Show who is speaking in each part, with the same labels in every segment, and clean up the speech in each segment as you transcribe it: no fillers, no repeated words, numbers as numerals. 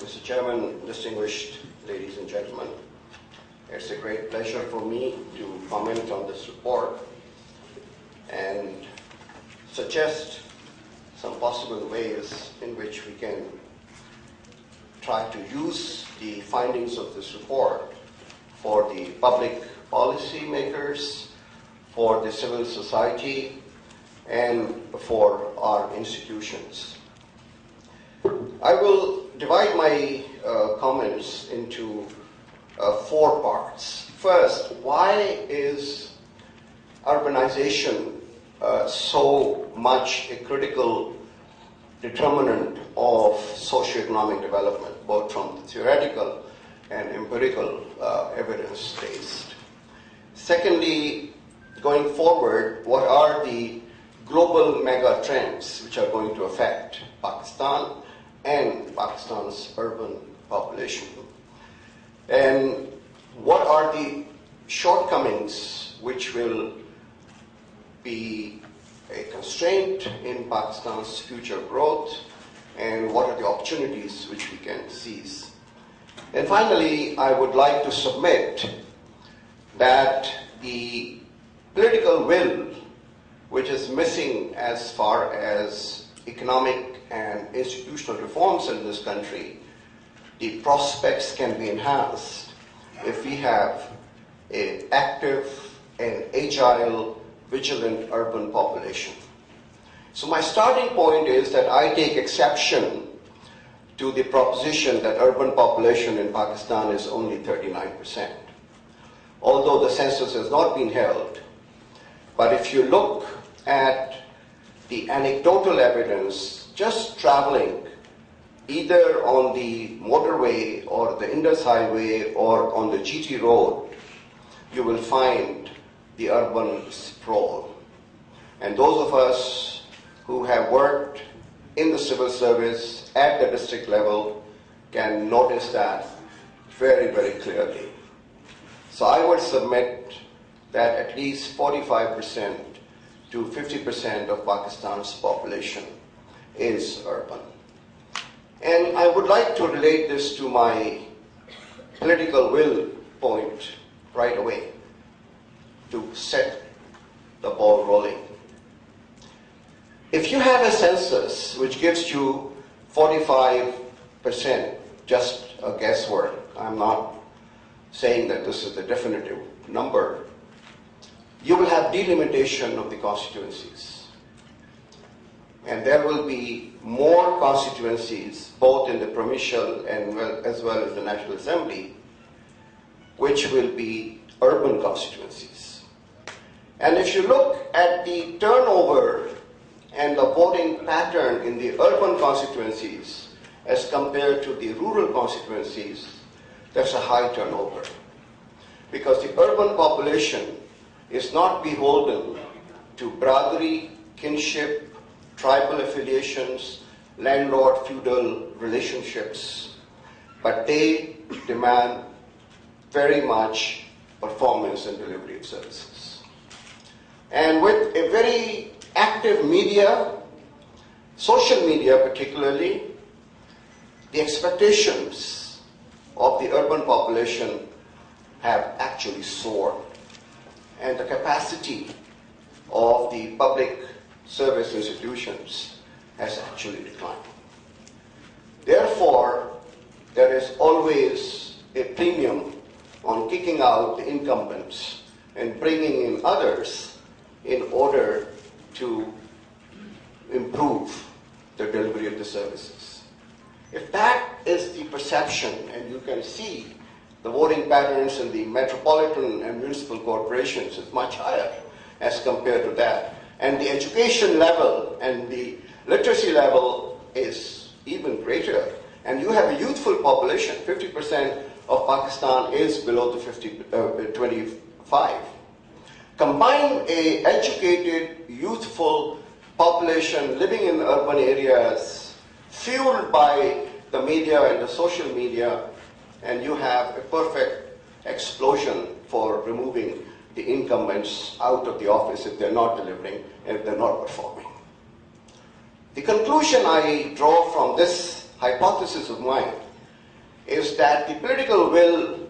Speaker 1: Mr. Chairman, distinguished ladies and gentlemen, it's a great pleasure for me to comment on this report and suggest some possible ways in which we can try to use the findings of this report for the public policy makers, for the civil society, and for our institutions. I will divide my comments into 4 parts. First, why is urbanization so much a critical determinant of socioeconomic development, both from theoretical and empirical evidence-based? Secondly, going forward, what are the global mega trends which are going to affect Pakistan and Pakistan's urban population? And what are the shortcomings which will be a constraint in Pakistan's future growth, and what are the opportunities which we can seize? And finally, I would like to submit that the political will which is missing as far as economic and institutional reforms in this country, the prospects can be enhanced if we have an active and agile, vigilant urban population. So my starting point is that I take exception to the proposition that urban population in Pakistan is only 39%. Although the census has not been held, but if you look at the anecdotal evidence, just traveling either on the motorway or the Indus Highway or on the GT road, you will find the urban sprawl. And those of us who have worked in the civil service at the district level can notice that very, very clearly. So I would submit that at least 45% to 50% of Pakistan's population is urban. And I would like to relate this to my political will point right away to set the ball rolling. If you have a census which gives you 45%, just a guesswork, I'm not saying that this is the definitive number, you will have delimitation of the constituencies. And there will be more constituencies, both in the provincial and as well as the National Assembly, which will be urban constituencies. And if you look at the turnover and the voting pattern in the urban constituencies as compared to the rural constituencies, there's a high turnover. Because the urban population is not beholden to brotherly, kinship, tribal affiliations, landlord-feudal relationships, but they demand very much performance and delivery of services. And with a very active media, social media particularly, the expectations of the urban population have actually soared, and the capacity of the public service institutions has actually declined. Therefore, there is always a premium on kicking out the incumbents and bringing in others in order to improve the delivery of the services. If that is the perception, and you can see the voting patterns in the metropolitan and municipal corporations is much higher as compared to that, and the education level and the literacy level is even greater, and you have a youthful population. 50% of Pakistan is below the 25. Combine a educated, youthful population living in urban areas, fueled by the media and the social media, and you have a perfect explosion for removing the incumbents out of the office if they're not delivering and if they're not performing. The conclusion I draw from this hypothesis of mine is that the political will,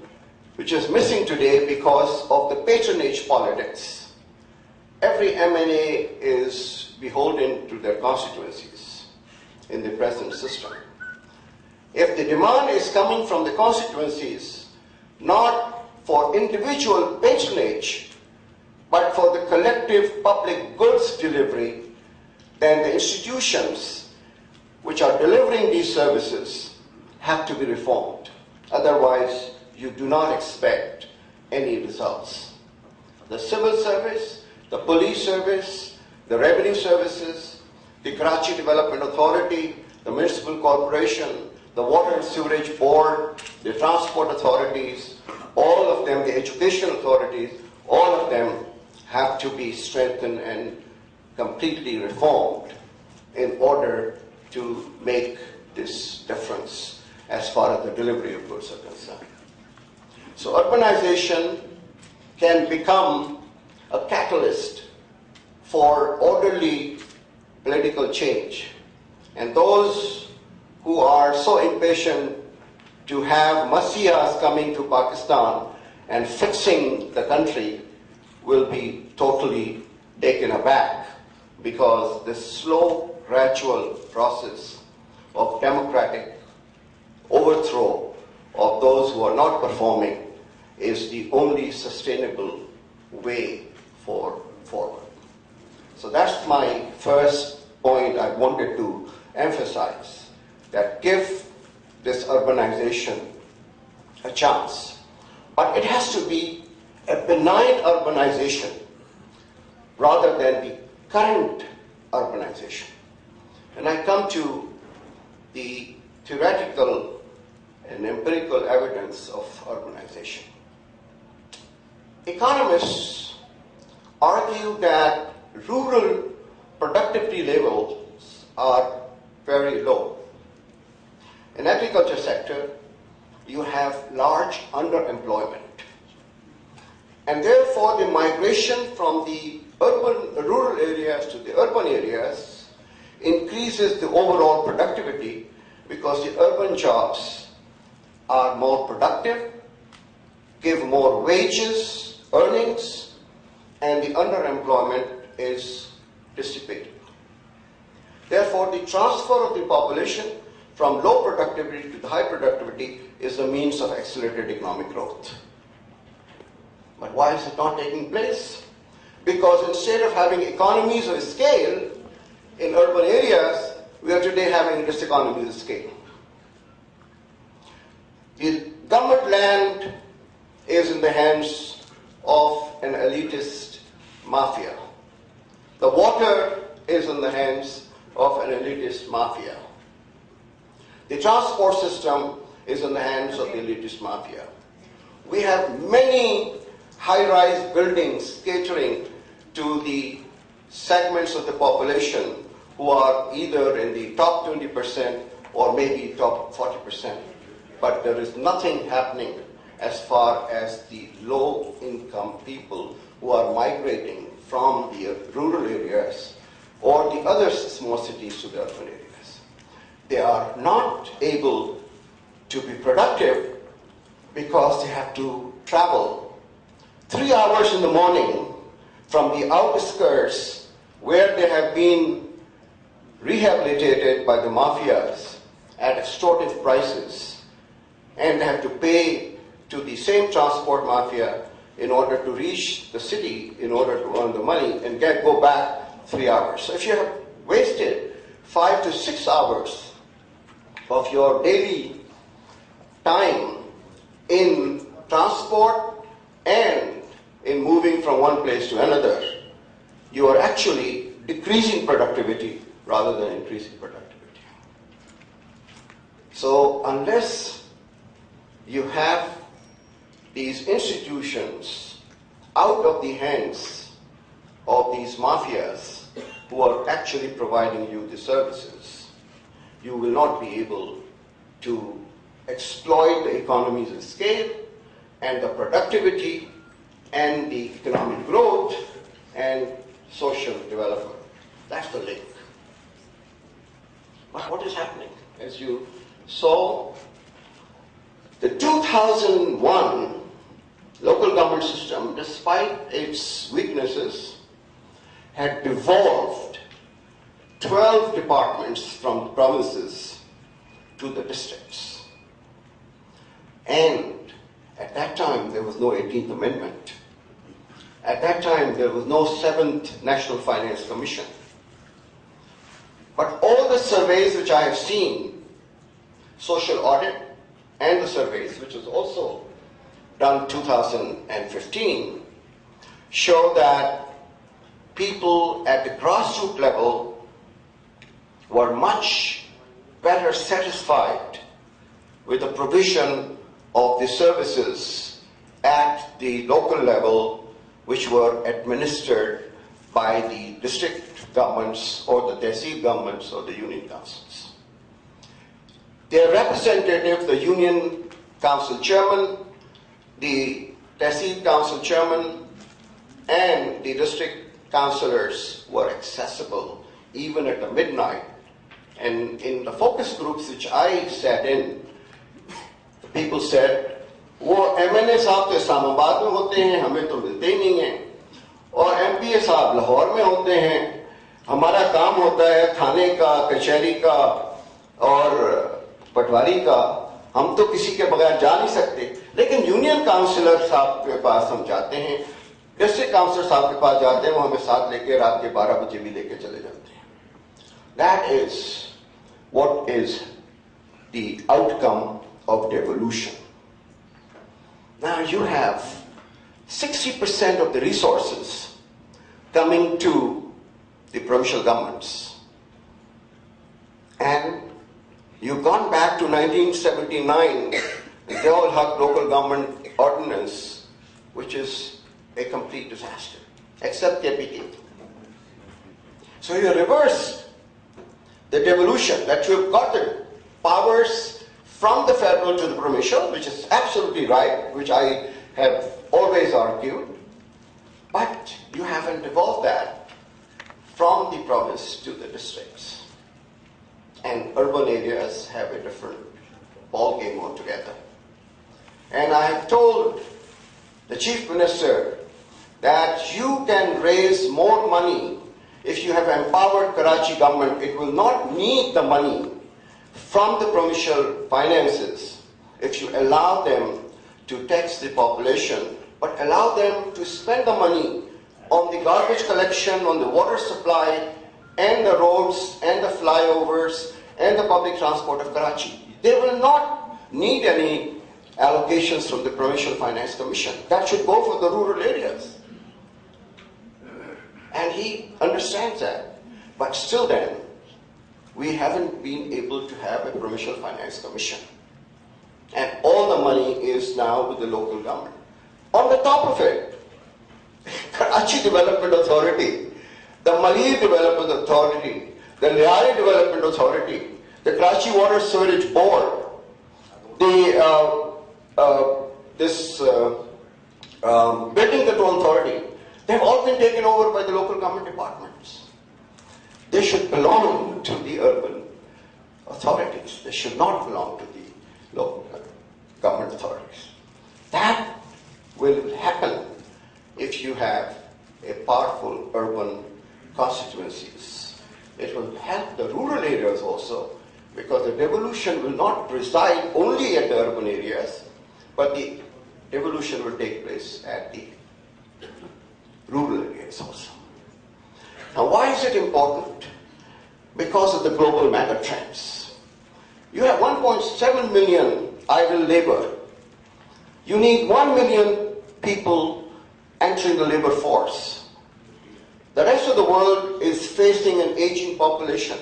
Speaker 1: which is missing today because of the patronage politics. Every MNA is beholden to their constituencies in the present system. If the demand is coming from the constituencies, not for individual patronage, but for the collective public goods delivery, then the institutions which are delivering these services have to be reformed. Otherwise, you do not expect any results. The civil service, the police service, the revenue services, the Karachi Development Authority, the municipal corporation, the water and sewerage board, the transport authorities, all of them, the education authorities, all of them have to be strengthened and completely reformed in order to make this difference as far as the delivery of goods are concerned. So urbanization can become a catalyst for orderly political change. And those who are so impatient to have Masihas coming to Pakistan and fixing the country will be totally taken aback, because this slow, gradual process of democratic overthrow of those who are not performing is the only sustainable way forward. So that's my first point I wanted to emphasize, that give this urbanization a chance. But it has to be a benign urbanization rather than the current urbanization. And I come to the theoretical and empirical evidence of urbanization. Economists argue that rural productivity levels are very low. In the agriculture sector, you have large underemployment. And therefore, the migration from the rural areas to the urban areas increases the overall productivity, because the urban jobs are more productive, give more wages, earnings, and the underemployment is dissipated. Therefore, the transfer of the population from low productivity to the high productivity is a means of accelerated economic growth. But why is it not taking place? Because instead of having economies of scale in urban areas, we are today having diseconomies of scale. The government land is in the hands of an elitist mafia. The water is in the hands of an elitist mafia. The transport system is in the hands of the elitist mafia. We have many high-rise buildings catering to the segments of the population who are either in the top 20% or maybe top 40%. But there is nothing happening as far as the low-income people who are migrating from the rural areas or the other small cities to the urban areas. They are not able to be productive because they have to travel 3 hours in the morning from the outskirts where they have been rehabilitated by the mafias at extortive prices, and they have to pay to the same transport mafia in order to reach the city, in order to earn the money, and go back 3 hours. So if you have wasted 5 to 6 hours of your daily time in transport and in moving from one place to another, you are actually decreasing productivity rather than increasing productivity. So unless you have these institutions out of the hands of these mafias who are actually providing you the services, you will not be able to exploit the economies of scale and the productivity and the economic growth and social development. That's the link. But what is happening? As you saw, The 2001 local government system, despite its weaknesses, had devolved 12 departments from the provinces to the districts. And at that time, there was no 18th Amendment. At that time, there was no 7th National Finance Commission. But all the surveys which I have seen, social audit and the surveys, which was also done 2015, show that people at the grassroots level were much better satisfied with the provision of the services at the local level, which were administered by the district governments or the tehsil governments or the union councils. Their representative, the union council chairman, the tehsil council chairman, and the district councillors were accessible even at the midnight. And in the focus groups which I sat in, the people said, वो MNA साहब तो इस्लामाबाद में होते हैं, हमें तो मिलते ही नहीं हैं, और MPA साहब लाहौर में होते हैं, हमारा काम होता है थाने का, कचहरी का और पटवारी का, हम तो किसी के बगैर जा नहीं सकते, लेकिन यूनियन काउंसिलर साहब के पास हम जाते हैं, डिस्ट्रिक्ट काउंसिलर साहब के पास जाते हैं, वो हमें साथ लेके रात के 12 बजे भी लेके चले जाते हैं. That is what is the outcome of devolution. Now you have 60% of the resources coming to the provincial governments. And you've gone back to 1979, the Jawal Haq Local Government Ordinance, which is a complete disaster, except KPT. So you reversed the devolution, that you've got the powers from the federal to the provincial, which is absolutely right, which I have always argued, but you haven't devolved that from the province to the districts. And urban areas have a different ball game altogether. And I have told the Chief Minister that you can raise more money if you have empowered Karachi government. It will not need the money from the provincial finances if you allow them to tax the population, but allow them to spend the money on the garbage collection, on the water supply, and the roads, and the flyovers, and the public transport of Karachi. They will not need any allocations from the Provincial Finance Commission. That should go for the rural areas. And he understands that. But still then, we haven't been able to have a Provincial Finance Commission. And all the money is now with the local government. On the top of it, Karachi Development Authority, the Malir Development Authority, the Liari Development Authority, the Karachi Water Sewerage Board, the Building Control Authority, they've all been taken over by the local government departments. They should belong to the urban authorities. They should not belong to the local government authorities. That will happen if you have a powerful urban constituencies. It will help the rural areas also, because the devolution will not reside only at the urban areas, but the devolution will take place at the rural areas also. Now, why is it important? Because of the global mega trends. You have 1.7 million idle labor. You need 1 million people entering the labor force. The rest of the world is facing an aging population.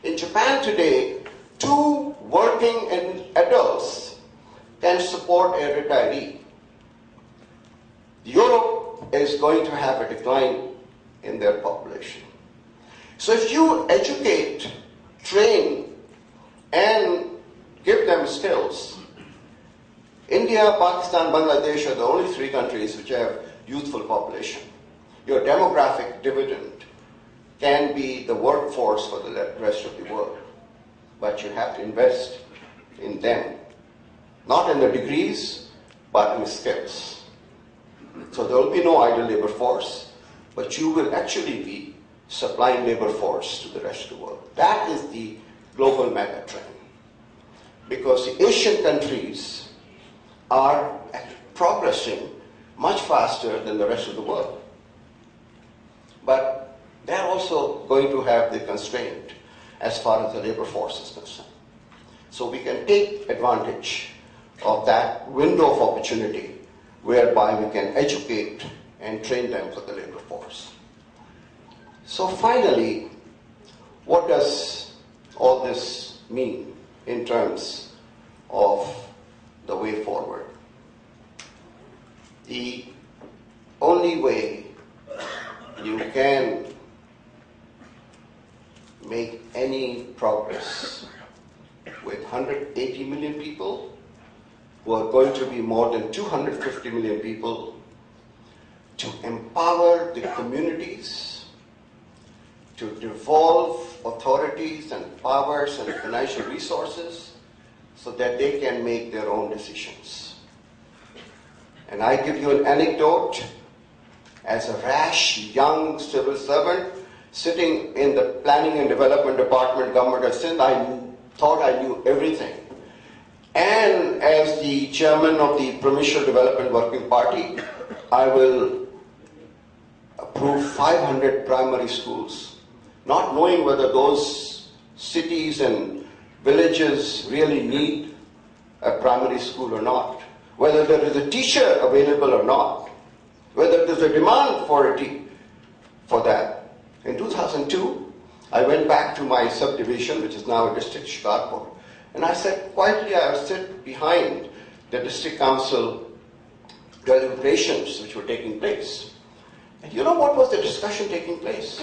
Speaker 1: In Japan today, 2 working adults can support a retiree. Europe is going to have a decline in their population. So if you educate, train, and give them skills, India, Pakistan, Bangladesh are the only 3 countries which have youthful population. Your demographic dividend can be the workforce for the rest of the world, but you have to invest in them. not in the degrees, but in skills. So there will be no idle labor force, but you will actually be supplying labor force to the rest of the world. That is the global mega trend. Because the Asian countries are progressing much faster than the rest of the world. But they're also going to have the constraint as far as the labor force is concerned. So we can take advantage of that window of opportunity whereby we can educate and train them for the labor force. So finally, what does all this mean in terms of the way forward? The only way you can make any progress with 180 million people who are going to be more than 250 million people, to empower the communities, to devolve authorities and powers and financial resources so that they can make their own decisions. And I give you an anecdote. As a rash young civil servant sitting in the Planning and Development Department, Government of Sindh, I thought I knew everything. And as the chairman of the Provincial Development Working Party, I will approve 500 primary schools, not knowing whether those cities and villages really need a primary school or not, whether there is a teacher available or not, whether there's a demand for that. In 2002, I went back to my subdivision, which is now a district, Shikarpur, and I said, quietly, I would sit behind the district council deliberations which were taking place. And you know what was the discussion taking place?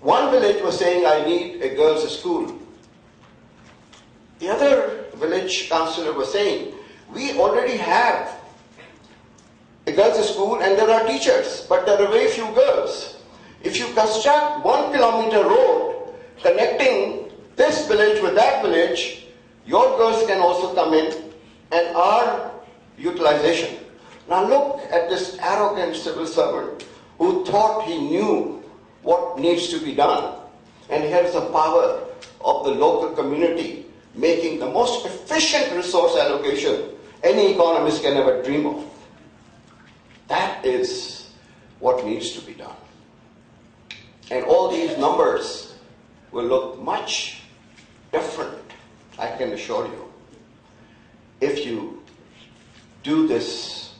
Speaker 1: One village was saying, I need a girls' school. The other village councillor was saying, we already have a girls' school and there are teachers, but there are very few girls. If you construct 1 kilometer road connecting this village with that village, your girls can also come in and our utilization. Now look at this arrogant civil servant who thought he knew what needs to be done. And here's the power of the local community making the most efficient resource allocation any economist can ever dream of. That is what needs to be done. And all these numbers will look much different, I can assure you, if you do this.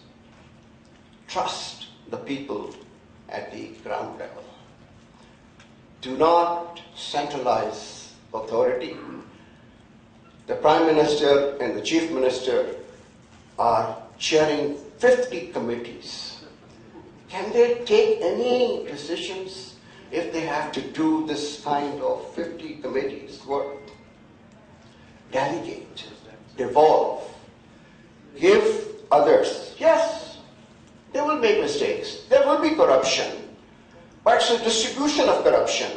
Speaker 1: Trust the people at the ground level. Do not centralize authority. The Prime Minister and the Chief Minister are chairing 50 committees. Can they take any decisions if they have to do this kind of 50 committees work? Delegate, devolve, give others. Yes, they will make mistakes. There will be corruption. But it's a distribution of corruption.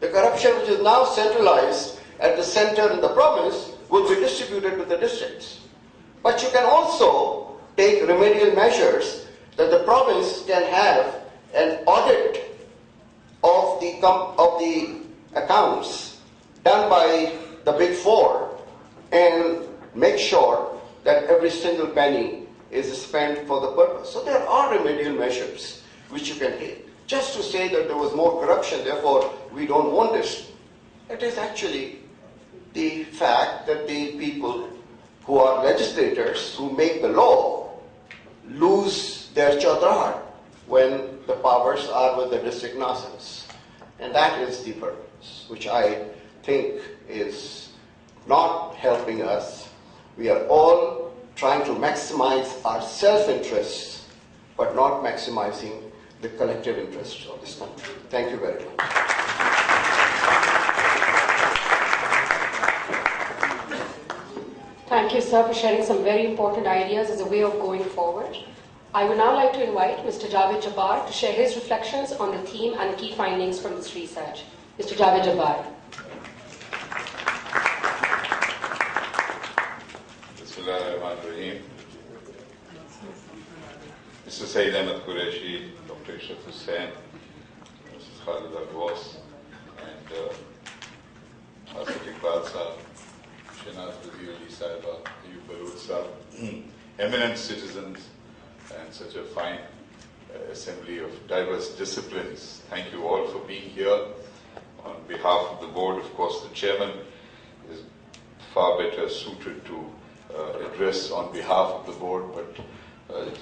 Speaker 1: The corruption which is now centralized at the center in the province will be distributed to the districts. But you can also take remedial measures that the province can have an audit of the accounts done by the Big Four and make sure that every single penny is spent for the purpose. So there are remedial measures which you can take. Just to say that there was more corruption, therefore we don't want this. It is actually the fact that the people who are legislators, who make the law, lose their chaudrahat when the powers are with the district nazis. And that is the purpose, which I think is not helping us. We are all trying to maximize our self-interests, but not maximizing the collective interests of this country. Thank you very much.
Speaker 2: Thank you, sir, for sharing some very important ideas as a way of going forward. I would now like to invite Mr. Javed Jabbar to share his reflections on the theme and key findings from this research. Mr. Javed Jabbar.
Speaker 3: Saeed A Qureshi, Dr. Ishrat Hussain, Mrs. Khalida Ghaus, and Asif Iqbal sir, Shinaz Wazir Saiba, Ayub Barood sir, eminent citizens, and such a fine assembly of diverse disciplines. Thank you all for being here. On behalf of the board, of course, the chairman is far better suited to address on behalf of the board, but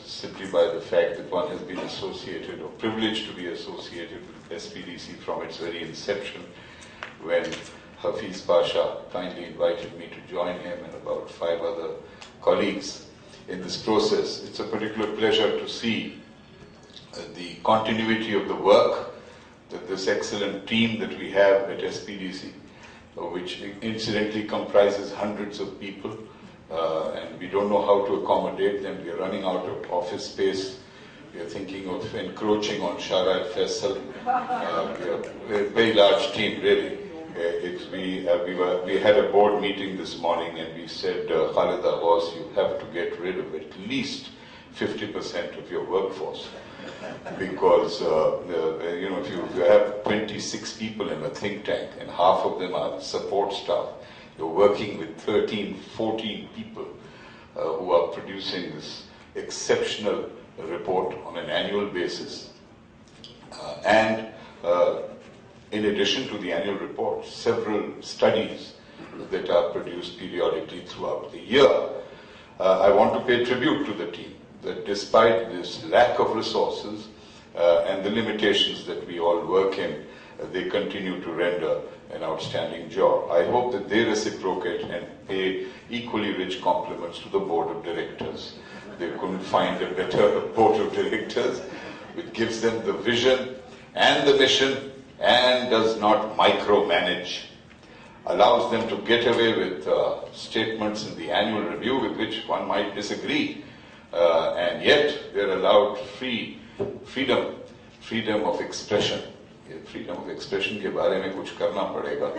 Speaker 3: simply by the fact that one has been associated or privileged to be associated with SPDC from its very inception, when Hafiz Pasha kindly invited me to join him and about 5 other colleagues in this process. It's a particular pleasure to see the continuity of the work that this excellent team that we have at SPDC, which incidentally comprises hundreds of people, and we don't know how to accommodate them. We are running out of office space. We are thinking of encroaching on Shara Faisal. We are a very large team, really. We had a board meeting this morning, and we said, Khalida Ghaus, you have to get rid of at least 50% of your workforce, because if you have 26 people in a think tank and half of them are support staff, you're working with 13, 14 people who are producing this exceptional report on an annual basis. In addition to the annual report, several studies that are produced periodically throughout the year. I want to pay tribute to the team, that despite this lack of resources and the limitations that we all work in, they continue to render an outstanding job. I hope that they reciprocate and pay equally rich compliments to the Board of Directors. They couldn't find a better Board of Directors, which gives them the vision and the mission and does not micromanage, allows them to get away with statements in the annual review with which one might disagree, and yet they're allowed freedom of expression. Freedom of expression के बारे में कुछ करना पड़ेगा.